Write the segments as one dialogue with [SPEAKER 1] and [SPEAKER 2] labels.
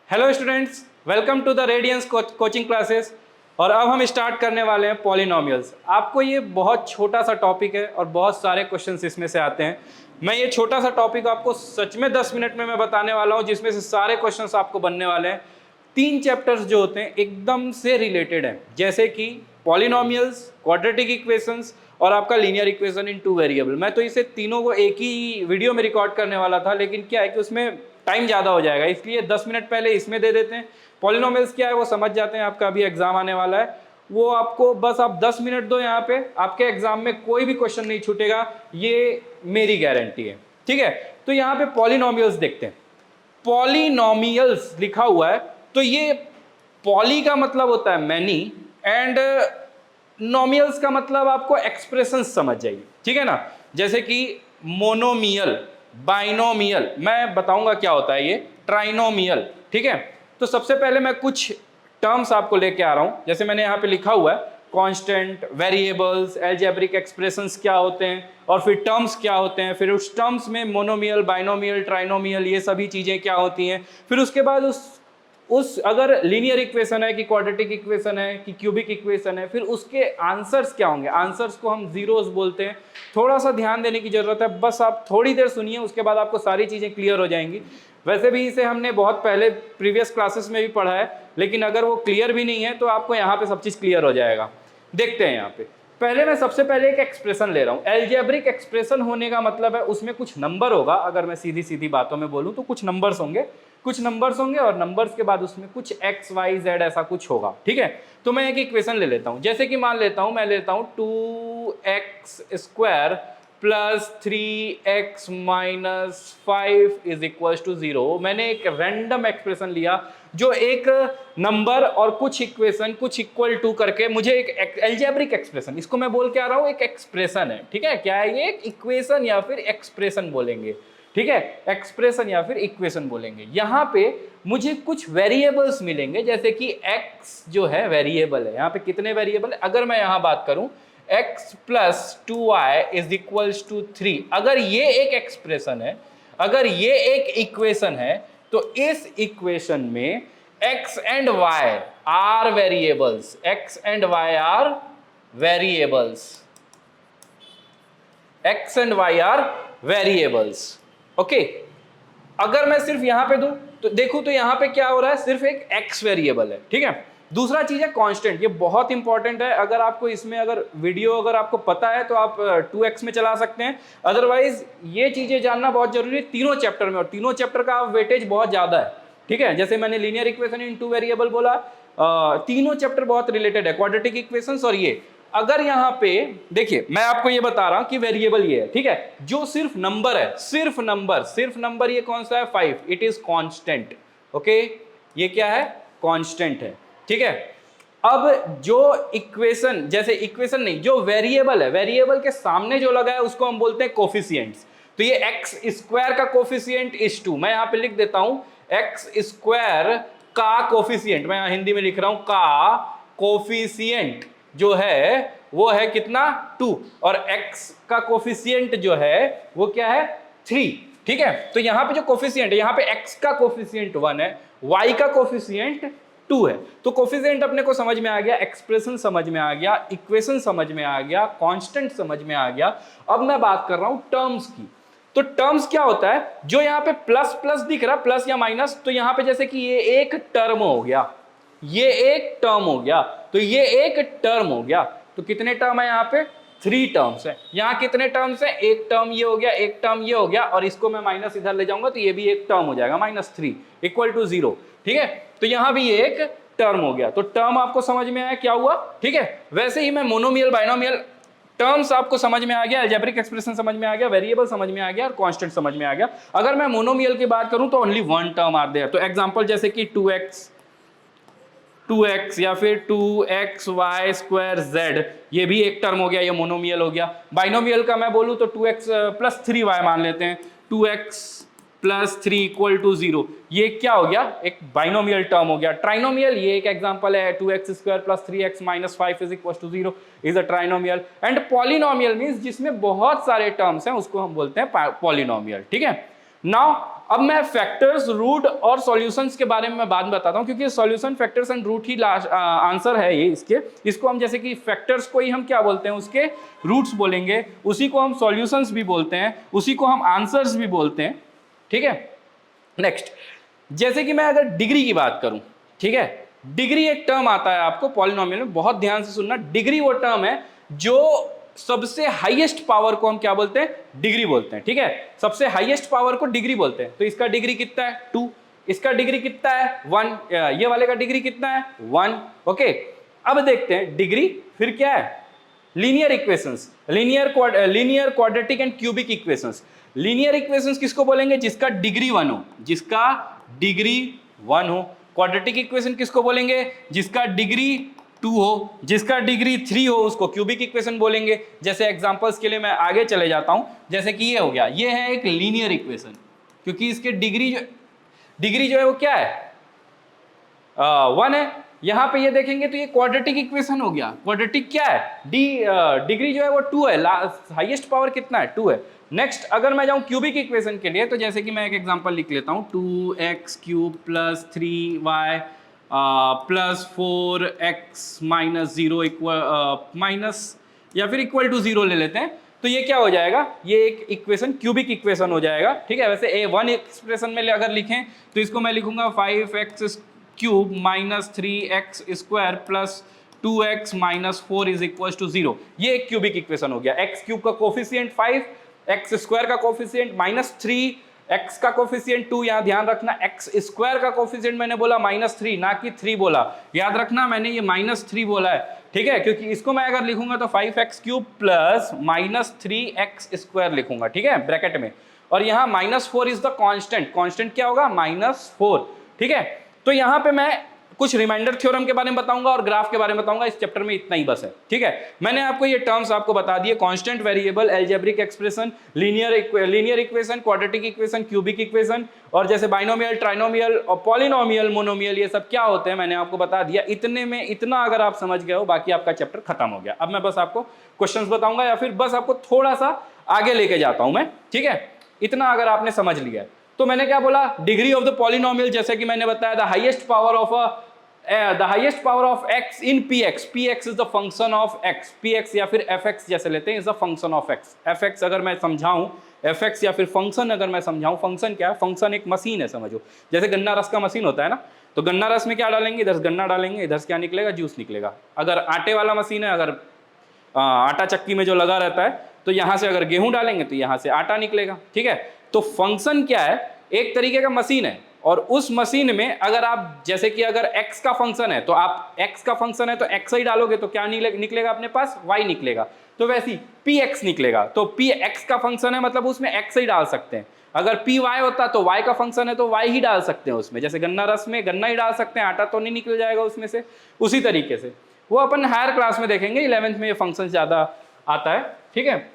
[SPEAKER 1] Hello students, welcome to the Radiance coaching classes. और अब हम स्टार्ट करने वाले हैं पॉलिनोमियल्स। आपको ये बहुत छोटा सा टॉपिक है और बहुत सारे क्वेश्चंस इसमें से आते हैं। मैं ये छोटा सा टॉपिक आपको सच में 10 मिनट में मैं बताने वाला हूँ, जिसमें से सारे क्वेश्चंस आपको बनने वाले हैं। 3 चैप्टर्स जो होते हैं एकदम से रिलेटेड हैं, जैसे कि पॉलिनोमियल्स, क्वाड्रेटिक इक्वेशंस और आपका लीनियर इक्वेशन इन 2 वेरिएबल। मैं तो इसे तीनों को एक ही वीडियो में रिकॉर्ड करने वाला था, लेकिन क्या है कि उसमें टाइम ज़्यादा हो जाएगा, इसलिए 10 मिनट पहले इसमें दे देते हैं। पॉलिनोमियल्स क्या है वो समझ जाते हैं, आपका अभी एग्जाम आने वाला है, वो आपको बस आप 10 मिनट दो यहाँ पे, आपके एग्जाम में कोई भी क्वेश्चन नहीं छूटेगा, ये मेरी गारंटी है। ठीक है, तो यहाँ पे पॉलिनोमियल्स देखते हैं। पॉलिनोमियल्स लिखा हुआ है, तो ये पॉली का मतलब होता है मैनी एंड नोमियल्स का मतलब आपको एक्सप्रेशन समझ जाइए। ठीक है ना, जैसे कि मोनोमियल, बाइनोमियल, मैं बताऊंगा क्या होता है ये, ट्राइनोमियल। ठीक है, तो सबसे पहले मैं कुछ टर्म्स आपको लेके आ रहा हूं। जैसे मैंने यहाँ पे लिखा हुआ है कांस्टेंट, वेरिएबल्स, अलजेब्रिक एक्सप्रेशंस क्या होते हैं, और फिर टर्म्स क्या होते हैं, फिर उस टर्म्स में मोनोमियल, बाइनोमियल, ट्राइनोमियल, ये सभी चीजें क्या होती हैं। फिर उसके बाद उस अगर लीनियर इक्वेशन है कि क्वाड्रेटिक इक्वेशन है कि क्यूबिक इक्वेशन है, फिर उसके आंसर्स क्या होंगे। आंसर्स को हम जीरोस बोलते हैं। थोड़ा सा ध्यान देने की जरूरत है, बस आप थोड़ी देर सुनिए, उसके बाद आपको सारी चीजें क्लियर हो जाएंगी। वैसे भी इसे हमने बहुत पहले प्रीवियस क्लासेस में भी पढ़ा है, लेकिन अगर वो क्लियर भी नहीं है तो आपको यहाँ पे सब चीज क्लियर हो जाएगा। देखते हैं यहाँ पे, पहले मैं सबसे पहले एक एक्सप्रेशन ले रहा हूँ। अलजेब्रिक एक्सप्रेशन होने का मतलब है उसमें कुछ नंबर होगा। अगर मैं सीधी सीधी बातों में बोलूँ तो कुछ नंबर्स होंगे और नंबर्स के बाद उसमें कुछ एक्स वाई जेड ऐसा कुछ होगा। ठीक है, तो मैं एक इक्वेशन ले लेता हूँ। जैसे कि मान लेता हूँ, मैं लेता हूँ 2x² plus 3x minus 5 is equal to 0। मैंने एक रैंडम एक्सप्रेशन लिया जो एक नंबर और कुछ इक्वेशन कुछ इक्वल टू करके मुझे एक अलजेब्रिक एक्सप्रेशन, इसको मैं बोल के आ रहा हूं एक एक्सप्रेशन है। ठीक है, क्या है ये, एक इक्वेशन या फिर एक्सप्रेशन बोलेंगे। ठीक है, एक्सप्रेशन या फिर इक्वेशन बोलेंगे। यहां पे मुझे कुछ वेरिएबल्स मिलेंगे, जैसे कि x जो है वेरिएबल है। यहां पे कितने वेरिएबल है, अगर मैं यहां बात करूं x plus 2y is equal to 3, अगर ये एक एक्सप्रेशन है, अगर ये एक इक्वेशन है, तो इस इक्वेशन में x and y are variables, x and y are variables, x and y are variables. Okay, अगर मैं सिर्फ यहां पे दूं तो देखो, तो यहां पे क्या हो रहा है, सिर्फ एक x वेरिएबल है। ठीक है, दूसरा चीज है कांस्टेंट, ये बहुत इंपॉर्टेंट है। अगर आपको इसमें अगर वीडियो अगर आपको पता है तो आप 2x में चला सकते हैं, अदरवाइज ये चीजें जानना बहुत जरूरी है तीनों चैप्टर में, और तीनों चैप्टर का वेटेज बहुत ज्यादा है। ठीक है, जैसे मैंने लीनियर इक्वेशन इन 2 वेरिएबल बोला, तीनों चैप्टर बहुत रिलेटेड है, क्वाड्रेटिक इक्वेशंस और ये। अगर यहां पे देखिए, मैं आपको ये बता रहा हूं कि वेरिएबल ये है। ठीक है, जो सिर्फ नंबर है, सिर्फ नंबर, ये कौन सा है, 5, इट इज कांस्टेंट। ओके, ये क्या है, कांस्टेंट है। ठीक है, अब जो इक्वेशन, जैसे इक्वेशन नहीं, जो वेरिएबल है, वेरिएबल के सामने जो लगा है उसको हम बोलते हैं कोफिशिएंट्स। तो ये एक्स स्क्वायर का कोफिशिएंट इज 2, मैं यहां पे लिख देता हूं एक्स स्क्वायर का कोफिशिएंट, मैं यहां हिंदी में लिख रहा हूं का कोफिशिएंट जो है वो है कितना, 2, और x का कोफिशिएंट जो है वो क्या है, 3। ठीक है, तो यहां पे जो कोफिशिएंट है, यहां पे x का कोफिशिएंट 1 है, y का कोफिशिएंट 2 है। तो कोफिशिएंट अपने को समझ में आ गया, एक्सप्रेशन समझ में आ गया, इक्वेशन समझ में आ गया, कांस्टेंट समझ में आ गया। अब मैं बात कर रहा हूं टर्म्स की। तो टर्म्स क्या होता है, जो यहां पे प्लस प्लस दिख रहा है, प्लस या माइनस, तो यहां पे जैसे कि ये एक टर्म हो गया, ये एक टर्म हो गया, तो ये एक टर्म हो गया। तो कितने टर्म है यहाँ पे, 3 टर्म्स है। यहाँ कितने टर्म्स है, एक टर्म ये हो गया, एक टर्म ये हो गया, और इसको मैं माइनस इधर ले जाऊंगा तो ये भी एक टर्म हो जाएगा, -3 इक्वल टू 0। ठीक है, तो यहाँ भी एक टर्म हो गया। तो टर्म आपको समझ में आया क्या हुआ। ठीक है, वैसे ही मैं मोनोमियल, बाइनोमियल, टर्म्स आपको समझ में आ गया, अलजेब्रिक एक्सप्रेशन समझ में आ गया, वेरिएबल समझ में आ गया, और कांस्टेंट समझ में आ गया। अगर मैं मोनोमियल की बात करूं तो ओनली 1 टर्म आर देयर। तो एग्जांपल जैसे कि 2x या फिर 2xy²z, ये भी एक टर्म हो गया, ये मोनोमियल हो गया। बाइनोमियल का मैं बोलूं तो 2x प्लस 3y मान लेते हैं, 2x प्लस 3 इक्वल टू 0, ये क्या हो गया, एक बाइनोमियल टर्म हो गया। ट्राइनोमियल, ये एक एग्जांपल है, 2x² plus 3x minus 5 is equal to 0 is a trinomial. And polynomial means जिसमें बहुत सारे टर्म्स हैं, उसको हम बोलते हैं पॉलिनोमियल। ठीक है, नाउ अब मैं फैक्टर्स, रूट और सॉल्यूशंस के बारे में मैं बाद में बताता हूं, क्योंकि सॉल्यूशन, फैक्टर्स एंड रूट ही लास्ट आंसर है ये इसके। इसको हम जैसे कि फैक्टर्स को ही हम क्या बोलते हैं, उसके रूट्स बोलेंगे, उसी को हम सॉल्यूशंस भी बोलते हैं, उसी को हम आंसर्स भी बोलते हैं, ठीक है। नेक्स्ट, जैसे कि मैं अगर डिग्री की बात करूं, ठीक है, डिग्री एक टर्म आता है आपको पॉलिनोमियल में, बहुत ध्यान से सुनना। डिग्री वो टर्म है जो सबसे हाईएस्ट पावर को हम क्या बोलते हैं, डिग्री बोलते हैं, ठीक है। सबसे हाईएस्ट पावर को डिग्री बोलते हैं। तो इसका डिग्री कितना है, 2, इसका डिग्री कितना है, 1, ये वाले का डिग्री कितना है, 1, ओके। अब देखते हैं डिग्री फिर क्या है, linear equations, linear quadratic and cubic equations. Linear equations किसको बोलेंगे, जिसका डिग्री 1 हो, जिसका डिग्री 1 हो। क्वाड्रेटिक इक्वेशन किसको बोलेंगे, जिसका डिग्री 2 हो, जिसका डिग्री 3 हो उसको क्यूबिक इक्वेशन बोलेंगे। जैसे एग्जांपल्स के लिए मैं आगे चले जाता हूं, जैसे कि ये हो गया, ये है एक लीनियर इक्वेशन, क्योंकि इसके डिग्री जो है वो क्या है, 1 है। यहां पे ये देखेंगे तो ये क्वाड्रेटिक इक्वेशन हो गया। क्वाड्रेटिक क्या है, डिग्री जो है वो 2 है, हाईएस्ट पावर कितना है, 2 है। नेक्स्ट अगर मैं जाऊं क्यूबिक इक्वेशन के लिए, तो जैसे कि मैं एक एग्जांपल लिख लेता हूं, 2x cube plus 3y plus 4x minus 0 minus या फिर इक्वल टू 0 ले लेते हैं। तो ये क्या हो जाएगा, ये एक इक्वेशन क्यूबिक इक्वेशन हो जाएगा, ठीक है। वैसे A1 एक्सप्रेशन में अगर लिखें तो इसको मैं लिखूंगा 5x cube minus 3x square plus 2x minus 4 is equal to 0। ये एक क्यूबिक इक्वेशन हो गया। x क्यूब का कोफिशिएंट 5, x स्क्वायर का कोफिशिएंट माइनस 3, x का कोफिशिएंट 2, यहां ध्यान रखना x स्क्वायर का कोफिशिएंट मैंने बोला -3, ना कि 3 बोला, याद रखना मैंने ये -3 बोला है, ठीक है। क्योंकि इसको मैं अगर लिखूंगा तो 5x cube plus -3x square लिखूंगा, ठीक है, ब्रैकेट में। और यहाँ -4 इज द कांस्टेंट, कांस्टेंट क्या होगा, -4, ठीक है। तो यहाँ पे मैं कुछ रिमाइंडर थ्योरम के बारे में बताऊंगा और ग्राफ के बारे में बताऊंगा। इस चैप्टर में इतना ही बस है, ठीक है। मैंने आपको ये टर्म्स आपको बता दिए, constant, variable, algebraic expression, linear equation, quadratic equation, cubic equation, और जैसे बाइनोमियल, ट्राइनोमियल और पॉलिनोमियल, मोनोमियल, ये सब क्या होते हैं मैंने आपको बता दिया। इतने में इतना अगर आप समझ गए हो, बाकी आपका चैप्टर खत्म हो गया। अब मैं बस आपको क्वेश्चंस बताऊंगा या फिर बस आपको थोड़ा सा आगे लेके जाता हूं मैं, ठीक है। इतना अगर आपने समझ लिया है तो मैंने क्या बोला, डिग्री ऑफ द पॉलिनोमियल, जैसे कि मैंने बताया the highest power of x in px, px is the function of x, px या फिर fx जैसे लेते हैं, is the function of x। fx अगर मैं समझाऊं, fx या फिर फंक्शन अगर मैं समझाऊं, फंक्शन क्या है, फंक्शन एक मशीन है, समझो जैसे गन्ना रस का मशीन होता है ना, तो गन्ना रस में क्या डालेंगे, इधर गन्ना डालेंगे, इधर से क्या निकलेगा, जूस निकलेगा। अगर आटे वाला मशीन है, अगर आटा चक्की में जो लगा रहता है, तो यहां से अगर गेहूं डालेंगे तो यहां से आटा निकलेगा, ठीक है। तो फंक्शन क्या है, एक तरीके का मशीन है, और उस मशीन में अगर आप जैसे कि अगर x का फंक्शन है तो आप x का फंक्शन है तो x ही डालोगे तो क्या निकलेगा अपने पास, y निकलेगा। तो वैसे ही px निकलेगा, तो px का फंक्शन है मतलब उसमें x ही डाल सकते हैं। अगर py होता तो y का फंक्शन है तो y ही डाल सकते हैं उसमें, जैसे गन्ना रस में गन्ना ही डाल सकते हैं, आटा तो नहीं निकल जाएगा उसमें से। उसी तरीके से वो अपन हायर क्लास में देखेंगे, 11th में ये फंक्शन ज्यादा आता है, ठीक है।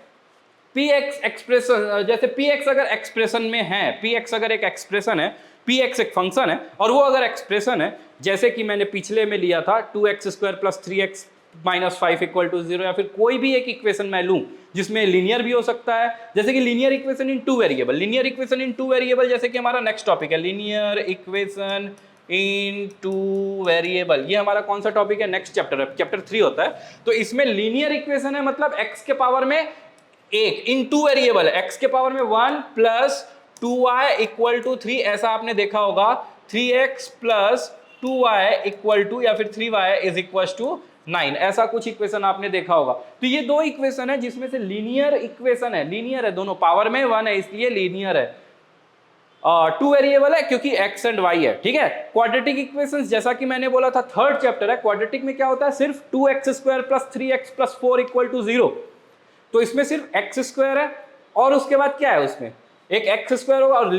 [SPEAKER 1] px एक्सप्रेशन, जैसे px अगर एक्सप्रेशन में है, px अगर एक एक्सप्रेशन है, px एक फंक्शन है, और वो अगर एक्सप्रेशन है, जैसे कि मैंने पिछले में लिया था 2x square plus 3x minus 5 equal to 0, या फिर कोई भी एक इक्वेशन मैं लूं जिसमें लीनियर भी हो सकता है, जैसे कि linear equation in 2 variable, linear equation in 2 variable, जैसे कि हमारा नेक्स्ट टॉपिक है लीनियर इक्वेशन इन 2 वेरिएबल। ये हमारा कौन सा टॉपिक है, नेक्स्ट चैप्टर है, चैप्टर 3 होता है। तो इसमें लीनियर इक्वेशन है मतलब x के पावर में 1 इन 2 वेरिएबल, x के पावर में 1 प्लस 2y इक्वल टू 3, ऐसा आपने देखा होगा, 3x plus 2y equal to, या फिर 3y इज इक्वल टू 9, ऐसा कुछ इक्वेशन आपने देखा होगा। तो ये 2 इक्वेशन है जिसमें से लीनियर इक्वेशन है, लीनियर है, दोनों पावर में 1 है इसलिए लीनियर है। 2 वेरिएबल है क्योंकि x एंड y है, ठीक है। क्वाड्रेटिक इक्वेशंस जैसा कि मैंने बोला था 3rd चैप्टर है, क्वाड्रेटिक में क्या होता है, सिर्फ 2x square plus 3x plus 4 equal to 0। तो इसमें सिर्फ x स्क्वायर है और उसके बाद क्या है, उसमें एक x स्क्वायर होगा, और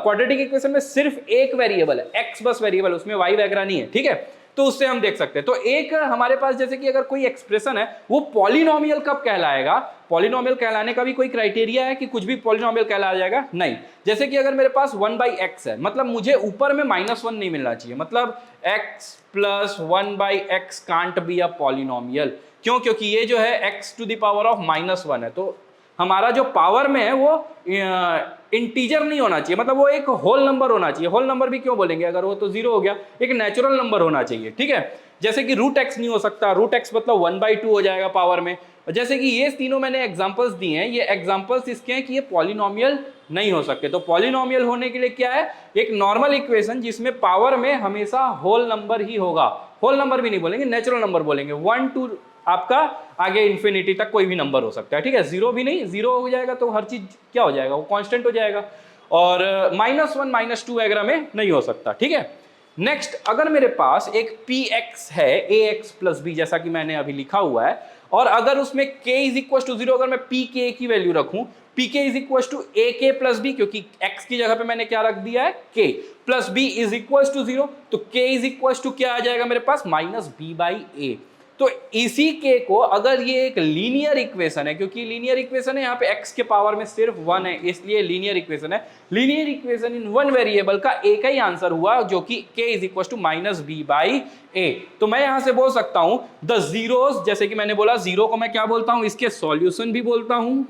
[SPEAKER 1] क्वाड्रेटिक इक्वेशन में सिर्फ एक वेरिएबल है, x बस वेरिएबल, उसमें y वगैरह नहीं है, ठीक है। तो उससे हम देख सकते हैं। तो एक हमारे पास जैसे कि अगर कोई एक्सप्रेशन है वो पॉलिनोमियल कब कहलाएगा, पॉलिनोमियल कहलाने का भी कोई क्राइटेरिया है कि कुछ भी पॉलिनोमियल कहलाया जाएगा, नहीं। जैसे कि अगर मेरे पास 1/x है, मतलब मुझे ऊपर में -1 नहीं मिलना चाहिए, मतलब x plus 1/x can't be a polynomial. क्यों, क्योंकि ये जो है x to the power of -1 है, तो हमारा जो पावर में है वो इंटीजर नहीं होना चाहिए, मतलब वो एक होल नंबर होना चाहिए। होल नंबर भी क्यों बोलेंगे, अगर वो तो जीरो हो गया, एक नेचुरल नंबर होना चाहिए, ठीक है। जैसे कि रूट एक्स नहीं हो सकता, रूट एक्स मतलब 1/2 हो जाएगा पावर में। जैसे कि ये तीनों मैंने एग्जांपल्स दिए हैं, ये एग्जांपल्स इसके हैं कि ये पॉलिनोमियल नहीं हो सकते। तो पॉलिनोमियल होने के लिए क्या है, एक नॉर्मल इक्वेशन जिसमें पावर में हमेशा होल नंबर ही होगा। होल नंबर भी नहीं बोलेंगे, नेचुरल नंबर बोलेंगे। 1 2 आपका आगे इंफिनिटी तक कोई भी नंबर हो सकता है, ठीक है। जीरो भी नहीं, जीरो हो जाएगा तो हर चीज क्या हो जाएगा, वो कांस्टेंट हो जाएगा। और -1 -2 वगैरह में नहीं हो सकता, ठीक है। नेक्स्ट, अगर मेरे पास एक px है ax प्लस b, जैसा कि मैंने अभी लिखा हुआ है, और अगर उसमें k इज इक्वल टू 0, अगर मैं pk की वैल्यू रखूं, pk is equal to ak plus b, क्योंकि x की जगह पे मैंने क्या रख दिया है, k plus b is equal to 0, तो k इज इक्वल टू क्या आ जाएगा मेरे पास, -b/a। तो इसी के को, अगर ये एक लीनियर इक्वेशन है, क्योंकि लीनियर इक्वेशन है यहाँ पे x के पावर में सिर्फ 1 है, इसलिए लीनियर इक्वेशन है। Linear equation in one variable का एक ही आंसर हुआ, जो कि k is equal to -b/a। तो मैं यहां से बोल सकता हूं द जीरोस, जैसे कि मैंने बोला जीरो को मैं क्या बोलता हूं, इसके सॉल्यूशन भी बोलता हूं,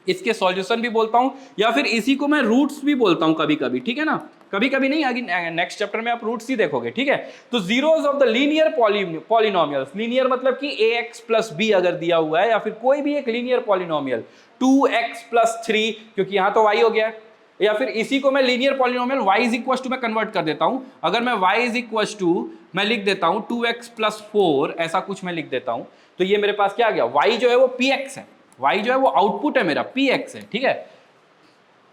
[SPEAKER 1] इसके सॉल्यूशन भी बोलता हूं, या फिर इसी को मैं रूट्स भी बोलता हूं कभी कभी, ठीक है ना। कभी कभी नहीं, आगे नेक्स्ट चैप्टर में आप रूट्स ही देखोगे, ठीक है। तो zeros of the linear polynomials, linear मतलब कि ax प्लस b अगर दिया हुआ है, या फिर कोई भी एक लीनियर पॉलिनोमियल 2x प्लस 3, क्योंकि यहां तो y हो गया, या फिर इसी को मैं linear polynomial y is equal to में कन्वर्ट कर देता हूं। अगर मैं y इज इक्वल टू मैं लिख देता हूं 2x प्लस 4, ऐसा कुछ मैं लिख देता हूं, तो ये मेरे पास क्या आ गया, y जो है वो px है, y जो है वो आउटपुट है मेरा, px है, ठीक है।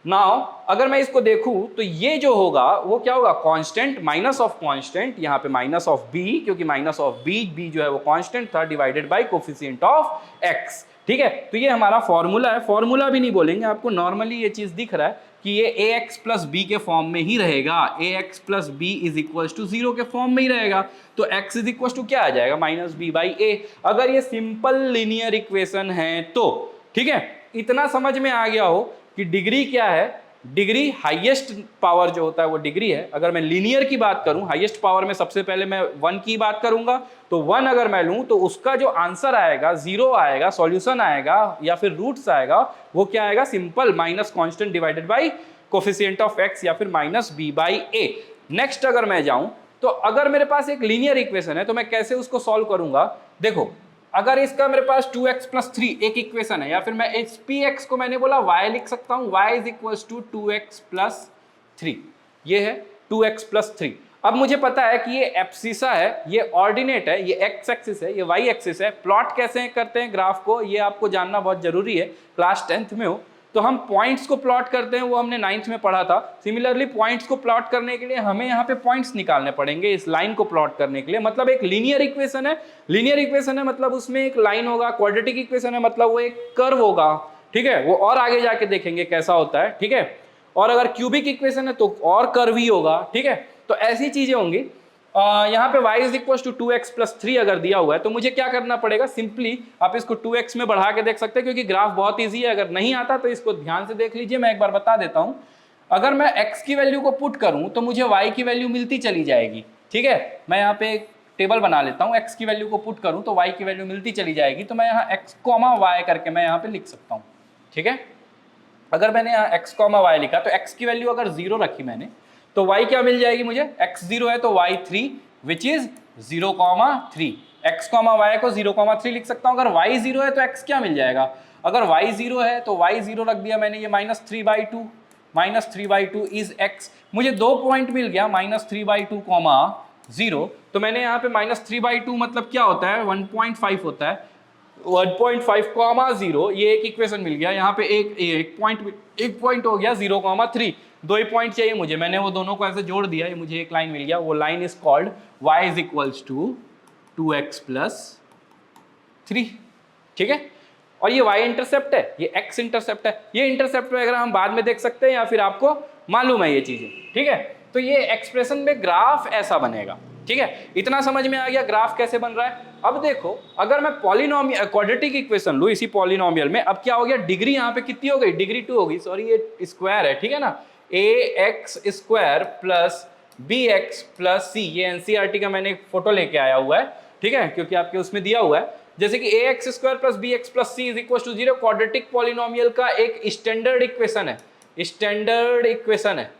[SPEAKER 1] नाउ अगर मैं इसको देखूं तो ये जो होगा वो क्या होगा, कांस्टेंट माइनस ऑफ कांस्टेंट, यहाँ पे माइनस ऑफ b, क्योंकि माइनस ऑफ b जो है वो कांस्टेंट था, divided by coefficient of x, ठीक है। तो ये हमारा फॉर्मूला है, फॉर्मूला भी नहीं बोलेंगे, आपको नॉर्मली ये चीज दिख रहा है कि ये ax प्लस बी के फॉर्म में ही रहेगा, ax plus b is equal to 0 के फॉर्म में ही रहेगा। तो x इज इक्वल टू क्या आ जाएगा, -b/a। अगर ये सिंपल लीनियर इक्वेशन है तो, ठीक है। इतना समझ में आ गया हो कि डिग्री क्या है, डिग्री हाईएस्ट पावर जो होता है वो डिग्री है। अगर मैं लीनियर की बात करूं, हाईएस्ट पावर में सबसे पहले मैं 1 की बात करूंगा, तो 1 अगर मैं लूं तो उसका जो आंसर आएगा, 0 आएगा, सॉल्यूशन आएगा, या फिर रूट्स आएगा, वो क्या आएगा, simple minus constant divided by coefficient of x, या फिर -b/a। नेक्स्ट अगर मैं जाऊं तो अगर मेरे पास एक लीनियर इक्वेशन है तो मैं कैसे उसको सॉल्व करूंगा, देखो। अगर इसका मेरे पास 2x प्लस 3 एक इक्वेशन है, या फिर मैं इस px को मैंने बोला y लिख सकता हूं, y is equal to 2x plus 3, ये है 2x प्लस 3। अब मुझे पता है कि ये एब्सिसा है, ये ऑर्डिनेट है, ये x एक्सिस है, ये y एक्सिस है। प्लॉट कैसे करते हैं ग्राफ को, ये आपको जानना बहुत जरूरी है, क्लास 10th में हो तो हम पॉइंट्स को प्लॉट करते हैं, वो हमने 9th में पढ़ा था। सिमिलरली पॉइंट्स को प्लॉट करने के लिए हमें यहाँ पे पॉइंट्स निकालने पड़ेंगे इस लाइन को प्लॉट करने के लिए। मतलब एक लीनियर इक्वेशन है, लीनियर इक्वेशन है मतलब उसमें एक लाइन होगा, क्वाड्रेटिक इक्वेशन है मतलब वो एक कर्व होगा, ठीक है। वो और आगे जाके देखेंगे कैसा होता है, ठीक है। और अगर क्यूबिक इक्वेशन है तो और कर्व ही होगा, ठीक है। तो ऐसी चीजें होंगी। यहाँ पे y is equal to 2x plus 3 अगर दिया हुआ है तो मुझे क्या करना पड़ेगा, सिंपली आप इसको 2x में बढ़ा के देख सकते हैं, क्योंकि ग्राफ बहुत इजी है। अगर नहीं आता तो इसको ध्यान से देख लीजिए, मैं एक बार बता देता हूं। अगर मैं x की वैल्यू को पुट करूं तो मुझे y की वैल्यू मिलती चली जाएगी, ठीक है। मैं यहाँ पे एक टेबल बना लेता हूँ, x की वैल्यू को पुट करूं तो y की वैल्यू मिलती चली जाएगी। तो मैं यहाँ x, y करके मैं यहाँ पे लिख सकता हूँ, ठीक है। अगर मैंने यहाँ x, y लिखा तो x की वैल्यू अगर 0 रखी मैंने, तो y क्या मिल जाएगी मुझे, x 0 है तो y 3 which is 0,3। x, y को 0,3 लिख सकता हूं। अगर y 0 है तो x क्या मिल जाएगा, अगर y 0 है तो y 0 रख दिया मैंने, ये -3/2, -3/2 इज x। मुझे 2 पॉइंट मिल गया, -3/2, 0। तो मैंने यहाँ पे -3/2 मतलब क्या होता है, 1.5 होता है, 1.5, 0, ये एक इक्वेशन मिल गया। यहाँ पे एक पॉइंट हो गया 0,3, 2 ही पॉइंट चाहिए मुझे, मैंने वो दोनों को ऐसे जोड़ दिया, ये मुझे एक लाइन मिल गया। वो line is called y is equals to 2x plus 3, ठीक है। और ये y इंटरसेप्ट है, ये x इंटरसेप्ट है। ये इंटरसेप्ट वगैरह हम बाद में देख सकते हैं, या फिर आपको मालूम है ये चीजें, ठीक है। तो ये एक्सप्रेशन में ग्राफ ऐसा बनेगा, ठीक है। इतना समझ में आ गया ग्राफ कैसे बन रहा है। अब देखो, अगर मैं पॉलिनोमियल क्वाड्रेटिक इक्वेशन लूं इसी पॉलिनोमियल में, अब क्या हो गया, डिग्री यहाँ पे कितनी हो गई, डिग्री 2 हो गई, सॉरी ये स्क्वायर है, ठीक है ना। ax square plus bx plus c, ये एनसीईआरटी का मैंने एक फोटो लेके आया हुआ है, ठीक है, क्योंकि आपके उसमें दिया हुआ है। जैसे कि ax square plus b x plus c is equal to 0 quadratic polynomial का एक स्टैंडर्ड इक्वेशन है, स्टैंडर्ड इक्वेशन है,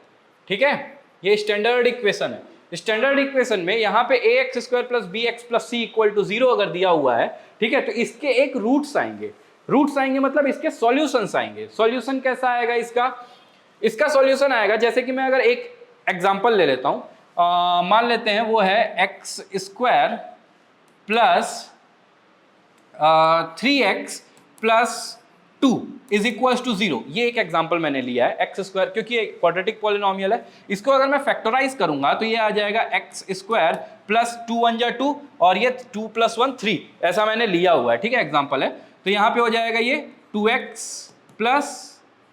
[SPEAKER 1] ठीक है, ये स्टैंडर्ड इक्वेशन है। स्टैंडर्ड इक्वेशन में यहाँ पे ax square plus b x plus c equal to 0 अगर दिया हुआ है, ठीक है, तो इसके एक रूट्स आएंगे, रूट्स आएंगे मतलब इसके सॉल्यूशंस आएंगे। सॉल्यूशन कैसा आएगा इसका, इसका सॉल्यूशन आएगा जैसे कि मैं अगर एक एग्जांपल ले लेता हूं, मान लेते हैं वो है x square plus 3x plus 2 is equal to 0। ये एक एग्जांपल मैंने लिया है, एक्स स्क्वायर, क्योंकि ये क्वाड्रेटिक पॉलिनोमियल है, इसको अगर मैं फैक्टराइज करूंगा तो ये आ जाएगा एक्स स्क्वायर प्लस 2 1 जा 2 और ये 2 प्लस 1 3, ऐसा मैंने लिया हुआ है, ठीक है, एग्जांपल है। तो यहाँ पे हो जाएगा ये 2x plus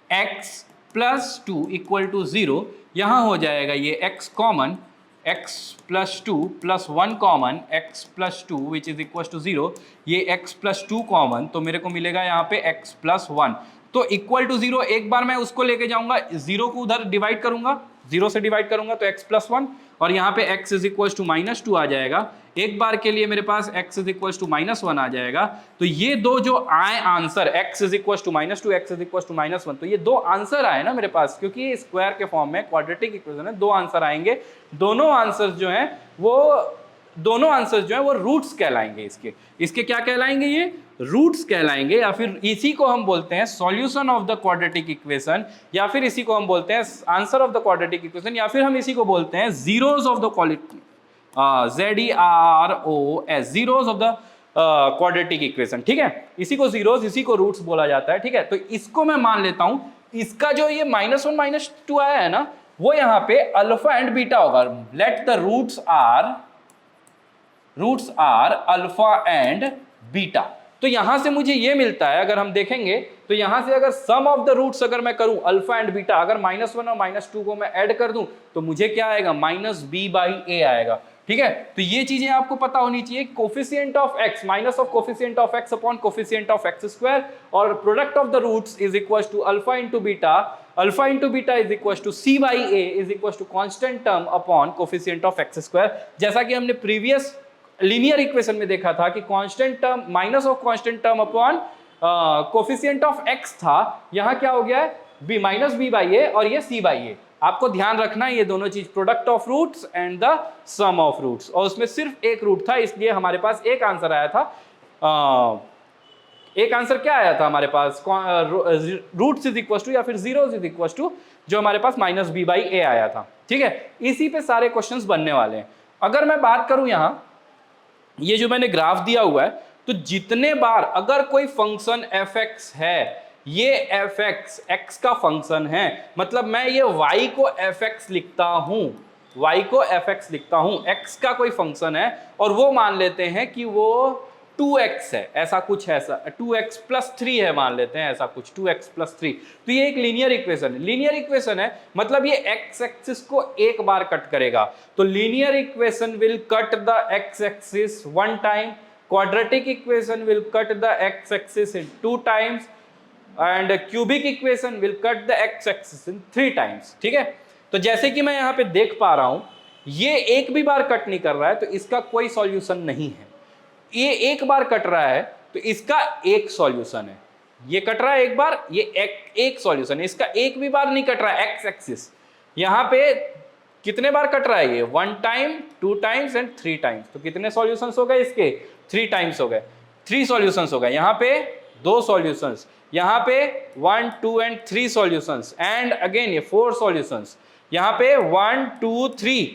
[SPEAKER 1] x plus 2 equal to 0, यहाँ हो जाएगा ये x common, x plus 2 plus 1 common, x plus 2 which is equal to 0, ये x प्लस 2 कॉमन, तो मेरे को मिलेगा यहाँ पे x प्लस 1, तो इक्वल टू 0। एक बार मैं उसको लेके जाऊंगा, 0 को उधर डिवाइड करूंगा, 0 से डिवाइड करूंगा तो x प्लस 1 और यहाँ पे x is equal to minus 2 आ जाएगा। एक बार के लिए मेरे पास x is equal to minus 1 आ जाएगा। तो ये दो जो आए answer, x is equal to minus 2, x is equal to minus 1, तो ये दो आंसर आए ना मेरे पास, क्योंकि ये स्क्वायर के फॉर्म में क्वाड्रेटिक इक्वेशन है, दो आंसर आएंगे। दोनों आंसर्स जो हैं वो रूट्स कहलाएंगे। इसके क्या कहलाएंगे, ये रूट्स कहलाएंगे, या फिर इसी को हम बोलते हैं solution of the quadratic equation, या फिर इसी को हम बोलते हैं answer of the quadratic equation, या फिर हम इसी को बोलते हैं zeros of the ZEROS, zeros of the quadratic equation, ठीक है। इसी को जीरोस, इसी को रूट्स बोला जाता है, ठीक है। तो इसको मैं मान लेता हूं, इसका जो ये -1 -2 आया है ना, वो यहाँ पे अल्फा एंड बीटा होगा। Let the roots are alpha and beta. तो यहां से मुझे ये मिलता है, अगर हम देखेंगे तो यहां से अगर सम ऑफ द रूट्स अगर मैं करूं अल्फा एंड बीटा, अगर -1 और -2 को मैं ऐड कर दूं तो मुझे क्या आएगा, -b/a आएगा, ठीक है। तो ये चीजें आपको पता होनी चाहिए। Coefficient of x minus of coefficient of x upon coefficient of x square, और product of the roots is equal to alpha into beta, alpha into beta is equal to c/a is equal to constant term upon coefficient of x square. जैसा कि हमने previous linear equation में देखा था कि constant term minus of constant term upon coefficient of x था, यहां क्या हो गया है, b माइनस b/a और ये c/a। आपको ध्यान रखना है ये दोनों चीज, product of roots and the sum of roots, और उसमें सिर्फ एक रूट था, इसलिए हमारे पास एक आंसर आया था। एक आंसर क्या आया था हमारे पास, रूट्स इज इक्वल टू या फिर जीरोस इज इक्वल टू, जो हमारे पास -b/a आया था, ठीक है। इसी पे सारे क्वेश्चंस बनने वाले हैं। अगर मैं बात करूं यहां, ये जो मैंने ग्राफ दिया हुआ है, तो जितने बार अगर कोई फंक्शन fx है, ये fx x का फंक्शन है, मतलब मैं ये y को fx लिखता हूं, y को fx लिखता हूं, x का कोई फंक्शन है और वो मान लेते हैं कि वो 2x है, ऐसा कुछ है, 2x प्लस 3 है मान लेते हैं, ऐसा कुछ 2x प्लस 3, तो ये एक लीनियर इक्वेशन है। लीनियर इक्वेशन है मतलब ये x एक्सिस को एक बार कट करेगा, तो linear equation will cut the x axis 1 time, quadratic equation will cut the x axis in 2 times, and cubic equation will cut the x axis in 3 times, ठीक है। तो जैसे कि मैं यहाँ पे देख पा रहा हूं, ये एक भी बार कट नहीं कर रहा है, तो इसका कोई सॉल्यूशन नहीं है। ये एक बार कट रहा है तो इसका एक सॉल्यूशन है, ये कट रहा है एक बार, ये एक सॉल्यूशन है। इसका एक भी बार नहीं कट रहा है, एक्स एक्सिस यहाँ पे कितने बार कट रहा है, ये 1 टाइम, 2 टाइम्स एंड 3 टाइम्स, तो कितने सॉल्यूशंस हो गए इसके, 3 टाइम्स हो गए, 3 सॉल्यूशंस हो गए। यहाँ पे 2 सॉल्यूशंस, यहाँ पे 1 2 एंड 3 सॉल्यूशंस, एंड अगेन ये 4 सॉल्यूशंस, यहाँ पे 1 2 3,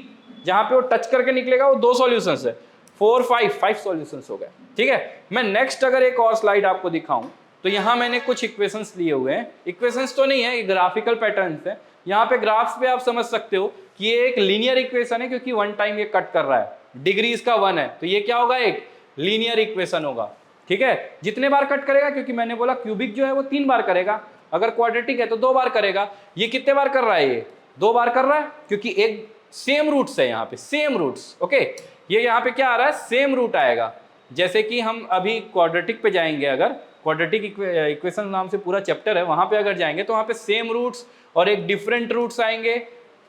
[SPEAKER 1] जहाँ पे वो टच करके निकलेगा वो 2 सॉल्यूशंस है, 4 5 सॉल्यूशंस हो गए, ठीक है। मैं नेक्स्ट अगर एक और स्लाइड आपको दिखाऊं, तो यहाँ मैंने कुछ इक्वेशंस लिए हुए हैं, इक्वेशंस तो नहीं है, ये ग्राफिकल पैटर्न्स है। यहाँ पे ग्राफ्स पे आप समझ सकते हो कि ये एक लीनियर इक्वेशन है, क्योंकि 1 टाइम ये कट कर रहा है, डिग्री इसका 1 है, तो ये क्या होगा, एक लीनियर इक्वेशन होगा, ठीक है। जितने बार कट करेगा, क्योंकि मैंने बोला क्यूबिक जो है वो 3 बार करेगा, अगर क्वाड्रेटिक है तो 2 बार करेगा। ये कितने बार कर रहा है, ये 2 बार कर रहा है, क्योंकि एक सेम रूट्स है यहाँ पे, सेम रूट्स, ओके। ये यहाँ पे क्या आ रहा है, सेम रूट आएगा। जैसे कि हम अभी क्वाड्रेटिक पे जाएंगे, अगर क्वाड्रेटिक इक्वेशन नाम से पूरा चैप्टर है, वहां पे अगर जाएंगे तो वहां पे सेम रूट्स और एक डिफरेंट रूट्स आएंगे,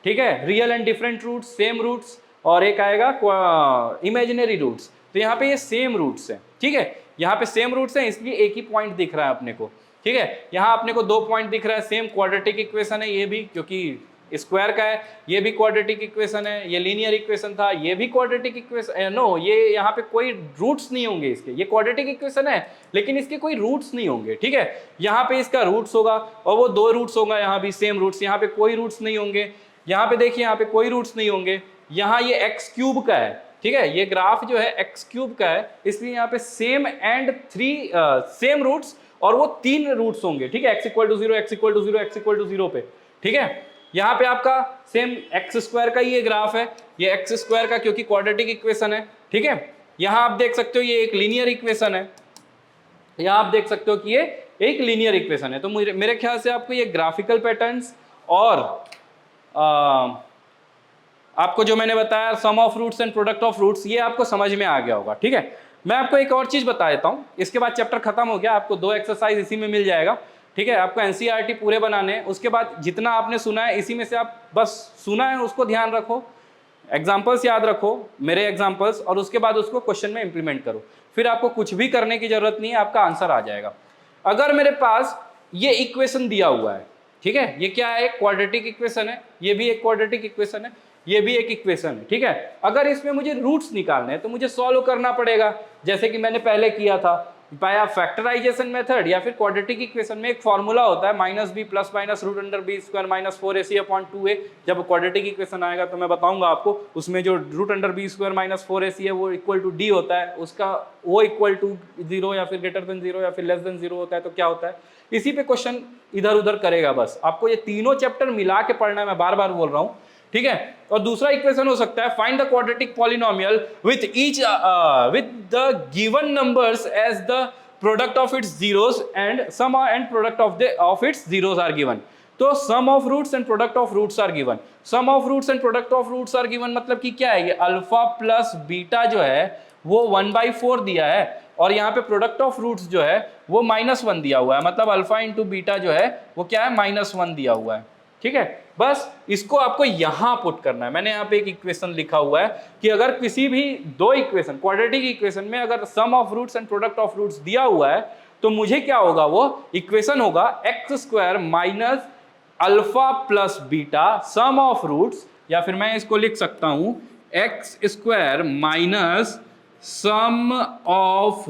[SPEAKER 1] ठीक है, real and different roots, same roots, और एक आएगा इमेजिनरी रूट्स। तो यहाँ पे ये सेम रूट्स है, ठीक है। यहाँ पे सेम रूट्स हैं इसलिए एक ही पॉइंट दिख रहा है अपने को, ठीक है। यहाँ अपने को 2 पॉइंट दिख रहा है, सेम क्वाड्रेटिक इक्वेशन है ये भी, क्योंकि स्क्वायर का है, ये भी क्वाड्रेटिक इक्वेशन है, ये लीनियर इक्वेशन था, ये भी क्वाड्रेटिक इक्वेशन, नो ये यहाँ पे कोई रूट्स नहीं होंगे इसके, ये क्वाड्रेटिक इक्वेशन है लेकिन इसके कोई रूट्स नहीं होंगे, ठीक है। यहाँ पे इसका रूट्स होगा और वो 2 रूट्स होगा, यहाँ भी सेम रूट्स, यहाँ पे कोई रूट्स नहीं होंगे, यहाँ पे देखिए यहाँ पे कोई रूट्स नहीं होंगे, यहाँ ये एक्स क्यूब का है, ठीक है, ये ग्राफ जो है एक्स क्यूब का है, इसलिए यहाँ पे सेम एंड 3 सेम रूट्स और वो 3 रूट्स होंगे, ठीक है, x equal to 0, x equal to 0, x equal to 0 पे, ठीक है। यहाँ पे आपका सेम एक्स स्क्वायर का ही ये ग्राफ है, ये एक्स स्क्वायर का क्योंकि क्वाड्रेटिक इक्वेशन है, ठीक है। यहाँ आप देख सकते हो ये एक लीनियर इक्वेशन है, यहाँ आप देख सकते हो कि ये एक लीनियर इक्वेशन है। तो मेरे ख्याल से आपको ये ग्राफिकल पैटर्न्स और आपको जो मैंने बताया sum of roots and product of roots, ये आपको समझ में आ गया होगा, ठीक है। मैं आपको एक और चीज बता देता हूँ, इसके बाद चैप्टर खत्म हो गया, आपको 2 एक्सरसाइज इसी में मिल जाएगा, ठीक है। आपको एनसीईआरटी पूरे बनाने हैं, उसके बाद जितना आपने सुना है इसी में से आप बस सुना है उसको ध्यान रखो, एग्जाम्पल्स याद रखो मेरे एग्जाम्पल्स, और उसके बाद उसको क्वेश्चन में इंप्लीमेंट करो, फिर आपको कुछ भी करने की जरूरत नहीं है, आपका आंसर आ जाएगा। अगर मेरे पास ये इक्वेशन दिया हुआ है, ठीक है, ये क्या है, एक क्वाड्रेटिक इक्वेशन है, ये भी एक क्वाड्रेटिक इक्वेशन है, ये भी एक इक्वेशन है, ठीक है। अगर इसमें मुझे रूट्स निकालने हैं तो मुझे सॉल्व करना पड़ेगा, जैसे कि मैंने पहले किया था बाय फैक्टराइजेशन मेथड, या फिर क्वाड्रेटिक इक्वेशन में एक फॉर्मूला होता है -b plus minus root under b square minus 4ac/2a। जब क्वाड्रेटिक इक्वेशन आएगा तो मैं बताऊंगा आपको, उसमें जो root under b square minus 4ac है वो इक्वल टू d होता है, उसका वो इक्वल टू 0 या फिर ग्रेटर देन 0 या फिर लेस देन 0 होता है, तो क्या होता है, इसी पे क्वेश्चन इधर उधर करेगा। बस आपको ये तीनों चैप्टर मिला के पढ़ना है, मैं बार बार बोल रहा हूँ, ठीक है। और दूसरा इक्वेशन हो सकता है find the quadratic polynomial with each with the given numbers as the product of its zeros and sum and product of its zeros are given. तो sum of roots and product of roots are given, sum of roots and product of roots are given मतलब कि क्या है, ये alpha plus beta जो है वो 1/4 दिया है, और यहाँ पे प्रोडक्ट ऑफ रूट्स जो है वो -1 दिया हुआ है, मतलब अल्फा इंटू बीटा जो है वो क्या है, -1 दिया हुआ है, ठीक है। बस इसको आपको यहां पुट करना है। मैंने यहाँ पे एक इक्वेशन लिखा हुआ है कि अगर किसी भी 2 इक्वेशन क्वाड्रेटिक इक्वेशन में अगर sum of roots and product of roots दिया हुआ है तो मुझे क्या होगा, वो इक्वेशन होगा x² minus alpha plus beta sum of roots, या फिर मैं इसको लिख सकता हूं x² minus sum of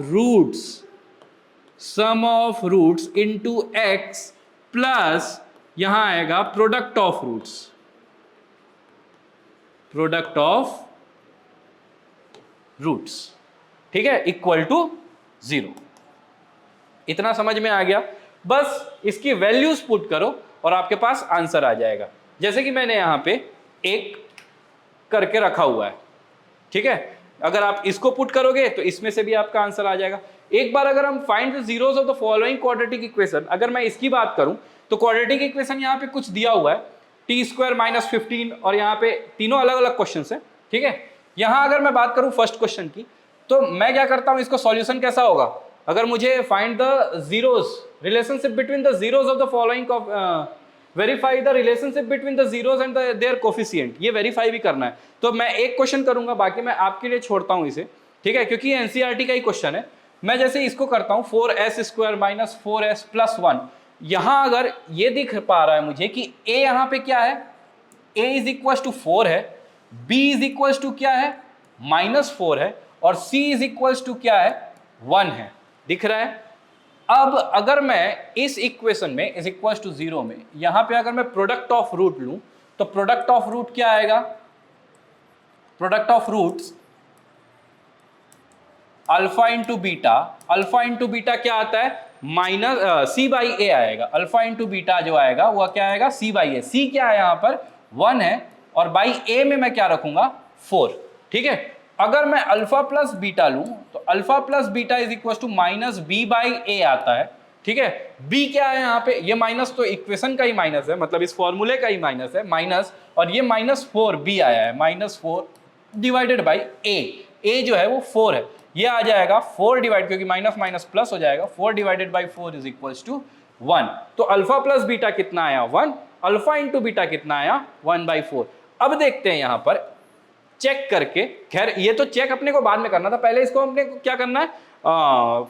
[SPEAKER 1] roots into x plus यहां आएगा प्रोडक्ट ऑफ रूट्स, ठीक है, इक्वल टू 0। इतना समझ में आ गया। बस इसकी वैल्यूज पुट करो और आपके पास आंसर आ जाएगा। जैसे कि मैंने यहां पे 1 करके रखा हुआ है, ठीक है, अगर आप इसको पुट करोगे तो इसमें से भी आपका आंसर आ जाएगा। एक बार अगर हम find the zeros of the following quadratic equation, अगर मैं इसकी बात करूं तो क्वाड्रेटिक इक्वेशन यहाँ पे कुछ दिया हुआ है t² - 15, और यहाँ पे तीनों अलग अलग क्वेश्चन है, ठीक है। यहाँ अगर मैं बात करूँ फर्स्ट क्वेश्चन की, तो मैं क्या करता हूँ, इसका सॉल्यूशन कैसा होगा, अगर मुझे find the zeros, relationship between the zeros of the following, verify the relationship between the zeros and their coefficient, ये वेरीफाई भी करना है। तो मैं एक क्वेश्चन करूंगा, बाकी मैं आपके लिए छोड़ता हूँ इसे, ठीक है, क्योंकि एनसीईआरटी का ही क्वेश्चन है। मैं जैसे इसको करता हूँ 4s² माइनस 4s प्लस 1, यहां अगर ये दिख पा रहा है मुझे कि a यहां पे क्या है, a इज इक्वल टू 4 है, b इज इक्वल टू क्या है, -4 है, और c इज इक्वल टू क्या है, 1 है, दिख रहा है। अब अगर मैं इस इक्वेशन में इज इक्वल टू 0 में यहां पे अगर मैं प्रोडक्ट ऑफ रूट लूं तो प्रोडक्ट ऑफ रूट क्या आएगा, product of roots alpha into beta, alpha into beta क्या आता है, c/a आएगा, अल्फा इंटू बीटा जो आएगा वो क्या आएगा, c/a, c क्या है यहाँ पर 1 है, और बाई a में मैं क्या रखूंगा 4, ठीक है। अगर मैं अल्फा प्लस बीटा लूं तो alpha plus beta is equal to -b/a आता है, ठीक है। b क्या है यहाँ पे, ये माइनस तो इक्वेशन का ही माइनस है, मतलब इस फॉर्मूले का ही माइनस है, माइनस, और ये -4b आया है, -4 डिवाइडेड बाई a जो है वो 4 है, ये आ जाएगा 4 डिवाइड, क्योंकि माइनस माइनस प्लस हो जाएगा, 4 divided by 4 is equal to 1। तो अल्फा प्लस बीटा कितना आया, 1, अल्फा इंटू बीटा कितना आया, 1/4। अब देखते हैं यहां पर चेक करके, खैर ये तो चेक अपने को बाद में करना था, पहले इसको अपने को क्या करना है,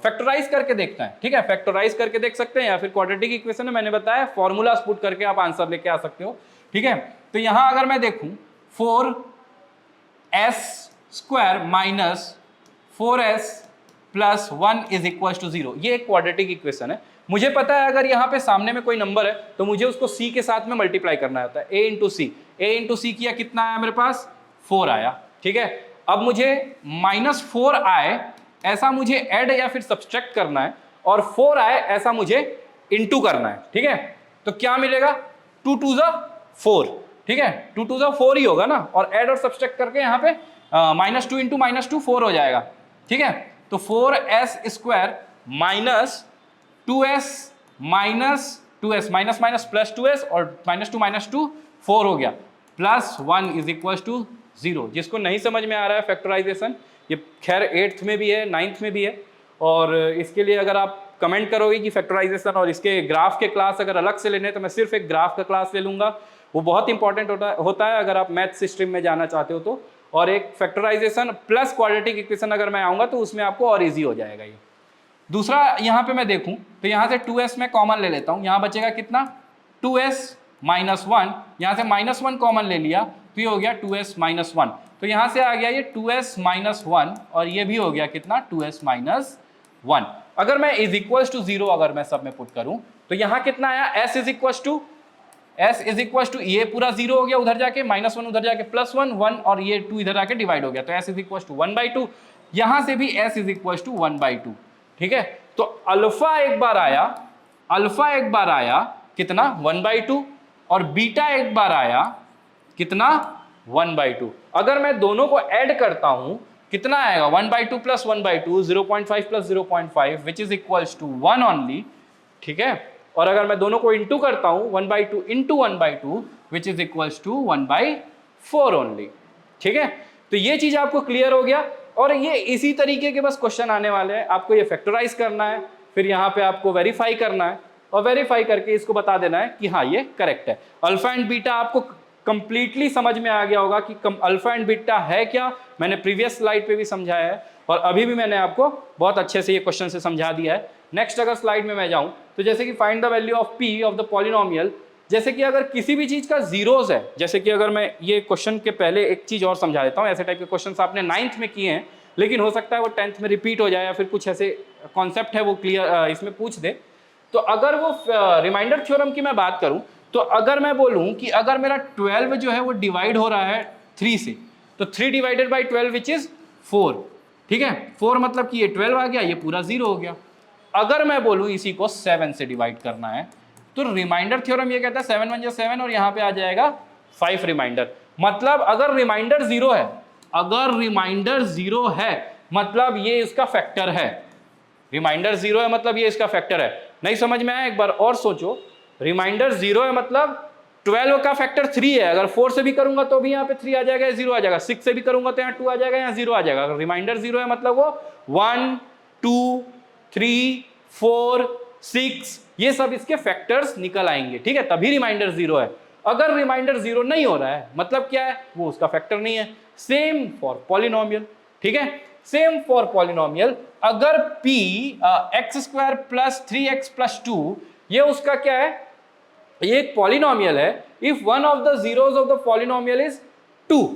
[SPEAKER 1] फैक्टराइज करके देखना है, ठीक है। फैक्टराइज करके देख सकते हैं या फिर क्वाड्रेटिक इक्वेशन में मैंने बताया फॉर्मूलाज पुट करके आप आंसर लेके आ सकते हो, ठीक है। तो यहां अगर मैं देखूं 4s² minus 4s plus 1 is equal to 0, ये एक क्वाड्रेटिक इक्वेशन है। मुझे पता है अगर यहाँ पे सामने में कोई नंबर है तो मुझे उसको c के साथ में मल्टीप्लाई करना होता है, a into c. a into c किया, कितना आया मेरे पास, 4 आया, ठीक है। अब मुझे -4 आए ऐसा मुझे ऐड या फिर सब्सट्रैक्ट करना है, और 4 आए ऐसा मुझे इंटू करना है, ठीक है। तो क्या मिलेगा, 2 2 ज़ा 4, ठीक है, 2 2 ज़ा 4 ही होगा ना, और ऐड और सब्सट्रैक्ट करके यहाँ पे -2 इंटू -2 4 हो जाएगा, ठीक है। तो 4s² minus 2s minus 2s minus minus plus 2s और -2 4 हो गया, प्लस 1 इज इक्वल टू 0। जिसको नहीं समझ में आ रहा है फैक्टराइजेशन, ये खैर 8th में भी है, 9th में भी है, और इसके लिए अगर आप कमेंट करोगे कि फैक्टराइजेशन और इसके ग्राफ के क्लास अगर अलग से लेने तो मैं सिर्फ एक ग्राफ का क्लास ले लूँगा, वो बहुत इंपॉर्टेंट होता है अगर आप मैथ्स स्ट्रीम में जाना चाहते हो तो। और एक फैक्टराइजेशन प्लस क्वाड्रेटिक इक्वेशन अगर मैं आऊँगा तो उसमें आपको और ईजी हो जाएगा ये। दूसरा यहाँ पे मैं देखूँ तो यहाँ से 2s मैं कॉमन ले लेता हूँ, यहाँ बचेगा कितना, 2s माइनस 1, यहाँ से -1 कॉमन ले लिया तो ये हो गया 2s माइनस 1, तो यहाँ से आ गया ये 2s माइनस 1, और ये भी हो गया कितना, 2s माइनस 1। अगर मैं इज इक्वल टू 0 अगर मैं सब में पुट करूँ तो यहाँ कितना आया, s इज इक्वल टू ये पूरा 0 हो गया, उधर जाके -1 उधर जाके +1 1, और ये 2 इधर आके डिवाइड हो गया, तो s इज इक्वल टू 1/2। यहाँ से भी s इज इक्वल टू 1/2, ठीक है। तो अल्फा एक बार आया कितना, 1/2, और बीटा एक बार आया कितना, 1/2। अगर मैं दोनों को ऐड करता हूं कितना आएगा, 1/2 plus 1/2 0.5 plus 0.5 which is equals to 1 only, ठीक है। और अगर मैं दोनों को इंटू करता हूं 1/2 into 1/2 which is equals to 1/4 only, ठीक है। तो ये चीज आपको क्लियर हो गया, और ये इसी तरीके के बस क्वेश्चन आने वाले हैं। आपको ये फैक्टराइज करना है, फिर यहाँ पे आपको वेरीफाई करना है, और वेरीफाई करके इसको बता देना है कि हाँ ये करेक्ट है। अल्फा एंड बीटा आपको कंप्लीटली समझ में आ गया होगा कि अल्फा एंड बीटा है क्या, मैंने प्रीवियस स्लाइड पे भी समझाया है, और अभी भी मैंने आपको बहुत अच्छे से ये क्वेश्चन से समझा दिया है। नेक्स्ट अगर स्लाइड में मैं जाऊँ तो जैसे कि find the value of p of the polynomial, जैसे कि अगर किसी भी चीज का जीरोस है, जैसे कि अगर मैं ये क्वेश्चन के पहले एक चीज और समझा देता हूँ, ऐसे टाइप के क्वेश्चन आपने 9th में किए हैं, लेकिन हो सकता है वो 10th में रिपीट हो जाए, या फिर कुछ ऐसे कॉन्सेप्ट है वो क्लियर इसमें पूछ दे। तो अगर वो रिमाइंडर थ्योरम की मैं बात करूं तो अगर मैं बोलूं कि अगर मेरा 12 जो है वो डिवाइड हो रहा है 3 से, तो 3 डिवाइडेड बाई 12 विच इज 4, ठीक है। 4 मतलब कि ये 12 आ गया, ये पूरा 0 हो गया। अगर मैं बोलूं इसी को 7 से डिवाइड करना है तो रिमाइंडर थ्योरम ये कहता है 7 1 7, और यहाँ पे आ जाएगा 5 रिमाइंडर। मतलब अगर रिमाइंडर 0 है, मतलब ये इसका फैक्टर है। रिमाइंडर 0 है मतलब ये इसका फैक्टर है। नहीं समझ में आया, एक बार और सोचो। रिमाइंडर 0 है मतलब 12 का फैक्टर 3 है, अगर 4 से भी करूंगा तो भी यहाँ पे 3 आ जाएगा, 0 आ जाएगा, 6 से भी करूंगा तो यहाँ 2 आ जाएगा, यहाँ 0 आ जाएगा। अगर रिमाइंडर 0 है मतलब वो 1 2 3 4 6 ये सब इसके फैक्टर्स निकल आएंगे, ठीक है, तभी रिमाइंडर 0 है। अगर रिमाइंडर 0 नहीं हो रहा है मतलब क्या है, वो उसका फैक्टर नहीं है। सेम फॉर पॉलिनोमियल, ठीक है, सेम फॉर पॉलिनोमियल। अगर p x² plus 3x plus 2 ये उसका क्या है, ये एक पॉलिनोमियल है। If one of the zeros of the polynomial is 2,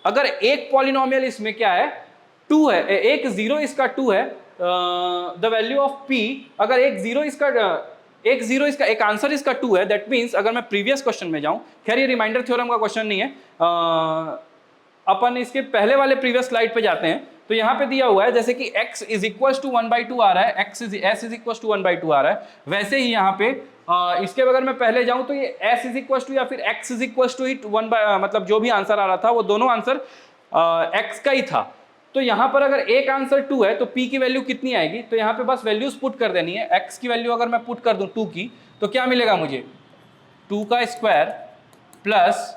[SPEAKER 1] अगर एक पॉलिनोमियल इसमें क्या है 2 है, एक जीरो इसका 2 है, द वैल्यू ऑफ p, अगर एक जीरो इसका एक आंसर इसका 2 है, दैट मीन्स अगर मैं प्रीवियस क्वेश्चन में जाऊं, खैर ये रिमाइंडर थ्योरम का क्वेश्चन नहीं है, अपन इसके पहले वाले प्रीवियस स्लाइड पे जाते हैं। तो यहाँ पे दिया हुआ है जैसे कि x इज इक्वल टू 1/2 आ रहा है, s इज इक्वल टू 1/2 आ रहा है, वैसे ही यहाँ पे इसके अगर मैं पहले जाऊं तो ये s इज इक्वल टू या फिर x इज इक्वल टू 1 मतलब जो भी आंसर आ रहा था वो दोनों आंसर x का ही था। तो यहाँ पर अगर एक आंसर 2 है तो p की वैल्यू कितनी आएगी, तो यहाँ पे बस वैल्यूज पुट कर देनी है। x की वैल्यू अगर मैं पुट कर दूं 2 की तो क्या मिलेगा मुझे, 2 का square plus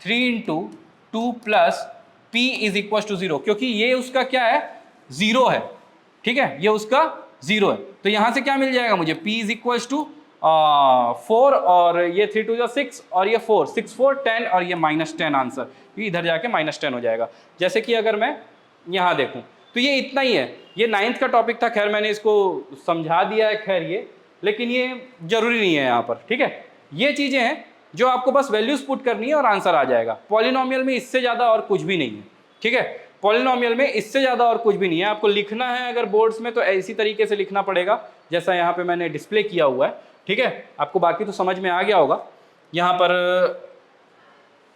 [SPEAKER 1] 3 into 2 plus p is equal to 0, क्योंकि ये उसका क्या है 0 है, ठीक है, ये उसका 0 है। तो यहां से क्या मिल जाएगा मुझे, p इज इक्वल टू 4 और ये 3 2 6 और ये 4 6 4 10 और ये -10 आंसर, ये इधर जाके -10 हो जाएगा। जैसे कि अगर मैं यहाँ देखूं तो ये इतना ही है, ये 9th का टॉपिक था, खैर मैंने इसको समझा दिया है, खैर ये, लेकिन ये जरूरी नहीं है यहाँ पर, ठीक है। ये चीज़ें हैं जो आपको बस वैल्यूज पुट करनी है और आंसर आ जाएगा। पॉलिनोमियल में इससे ज़्यादा और कुछ भी नहीं है, ठीक है। पॉलिनोमियल में इससे ज़्यादा और कुछ भी नहीं है। आपको लिखना है अगर बोर्ड्स में तो इसी तरीके से लिखना पड़ेगा जैसा यहाँ पे मैंने डिस्प्ले किया हुआ है, ठीक है। आपको बाकी तो समझ में आ गया होगा। यहाँ पर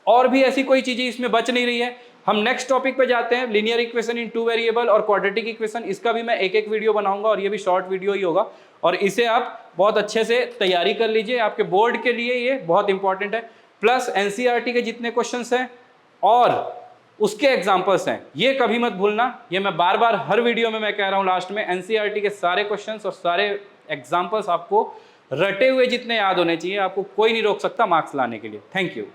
[SPEAKER 1] और भी ऐसी कोई चीज़ें इसमें बच नहीं रही है। हम नेक्स्ट टॉपिक पे जाते हैं, लीनियर इक्वेशन इन 2 वेरिएबल और क्वाड्रेटिक इक्वेशन। इसका भी मैं एक एक वीडियो बनाऊंगा और ये भी शॉर्ट वीडियो ही होगा, और इसे आप बहुत अच्छे से तैयारी कर लीजिए, आपके बोर्ड के लिए ये बहुत इंपॉर्टेंट है। प्लस एनसीईआरटी के जितने क्वेश्चंस हैं और उसके एग्जाम्पल्स हैं, ये कभी मत भूलना। ये मैं बार बार हर वीडियो में मैं कह रहा हूँ लास्ट में, एनसीईआरटी के सारे क्वेश्चंस और सारे एग्जाम्पल्स आपको रटे हुए जितने याद होने चाहिए, आपको कोई नहीं रोक सकता मार्क्स लाने के लिए। Thank you.